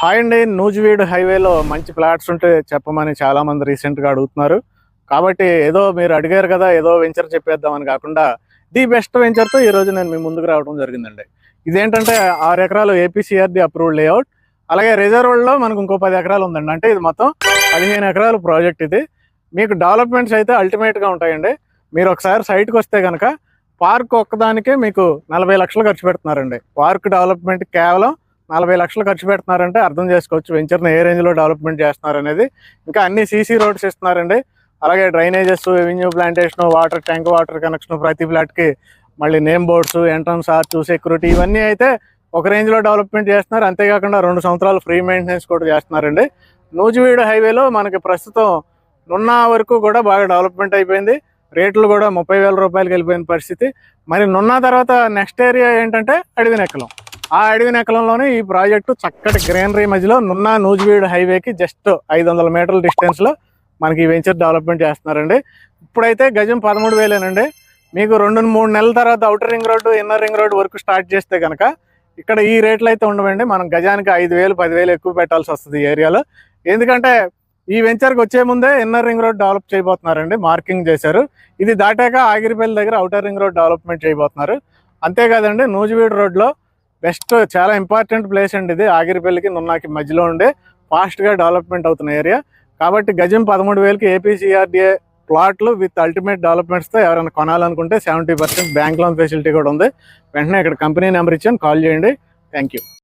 Hi అండి. నూజివీడు హైవేలో మంచి ప్లాట్స్ ఉంటే చెప్పమని చాలామంది రీసెంట్గా అడుగుతున్నారు. కాబట్టి ఏదో మీరు అడిగారు కదా, ఏదో వెంచర్ చెప్పేద్దామని కాకుండా ది బెస్ట్ వెంచర్తో ఈరోజు నేను మీ ముందుకు రావడం జరిగిందండి. ఇదేంటంటే 6 ఎకరాలు ఏపీసీఆర్డీ అప్రూవ్డ్ లేఅవుట్. అలాగే రిజర్వ్డ్లో మనకు ఇంకో 10 ఎకరాలు ఉందండి. అంటే ఇది మొత్తం 15 ఎకరాలు ప్రాజెక్ట్ ఇది. మీకు డెవలప్మెంట్స్ అయితే అల్టిమేట్గా ఉంటాయండి. మీరు ఒకసారి సైట్కి వస్తే కనుక పార్క్ ఒక్కదానికే మీకు 40 లక్షలు ఖర్చు పెడుతున్నారండి. పార్క్ డెవలప్మెంట్ కేవలం 40 లక్షలు ఖర్చు పెడుతున్నారంటే అర్థం చేసుకోవచ్చు వెంచర్ని ఏ రేంజ్లో డెవలప్మెంట్ చేస్తున్నారు అనేది. ఇంకా అన్ని సీసీ రోడ్స్ ఇస్తున్నారండి. అలాగే drainages, revenue plantation, water tank, water connection, ప్రతి ఫ్లాట్కి మళ్ళీ name boards, entrance arch, security, ఇవన్నీ అయితే ఒక రేంజ్లో డెవలప్మెంట్ చేస్తున్నారు. అంతేకాకుండా 2 సంవత్సరాలు ఫ్రీ మెయింటెనెన్స్ కూడా చేస్తున్నారండి. నూజివీడు హైవేలో మనకి ప్రస్తుతం నున్నా వరకు కూడా బాగా డెవలప్మెంట్ అయిపోయింది. రేట్లు కూడా 30,000 రూపాయలకి వెళ్ళిపోయిన పరిస్థితి. మరి నున్నా తర్వాత నెక్స్ట్ ఏరియా ఏంటంటే అడవినెక్కలం. ఆ అడవినెక్కలంలోనే ఈ ప్రాజెక్టు చక్కటి గ్రీనరీ మధ్యలో నున్నా నూజివీడు హైవేకి జస్ట్ 500 మీటర్ల డిస్టెన్స్లో మనకి ఈ వెంచర్ డెవలప్మెంట్ చేస్తున్నారండి. ఇప్పుడైతే గజం 13,000 మీకు 2-3 నెలల తర్వాత outer ring road, inner ring road వరకు స్టార్ట్ చేస్తే కనుక ఇక్కడ ఈ రేట్లు అయితే ఉండవండి. మనం గజానికి 5,000, 10,000 ఎక్కువ పెట్టాల్సి వస్తుంది ఈ ఏరియాలో. ఎందుకంటే ఈ వెంచర్కి వచ్చే ముందే ఇన్నర్ రింగ్ రోడ్ డెవలప్ చేయబోతున్నారండి, మార్కింగ్ చేశారు. ఇది దాటాక ఆగిరిపల్లి దగ్గర అవుటర్ రింగ్ రోడ్ డెవలప్మెంట్ చేయబోతున్నారు. అంతేకాదండి, నూజివీడు రోడ్లో బెస్ట్, చాలా ఇంపార్టెంట్ ప్లేస్ అండి ఇది. ఆగిరిపల్లికి నున్నాకి మధ్యలో ఉండే ఫాస్ట్గా డెవలప్మెంట్ అవుతున్న ఏరియా. కాబట్టి గజం 13,000కి ఏపీసీఆర్డీఏ ప్లాట్లు విత్ అల్టిమేట్ డెవలప్మెంట్స్తో ఎవరైనా కొనాలనుకుంటే 70% బ్యాంక్ లోన్ ఫెసిలిటీ కూడా ఉంది. వెంటనే ఇక్కడ కంపెనీ నెంబర్ ఇచ్చాను, కాల్ చేయండి. Thank you.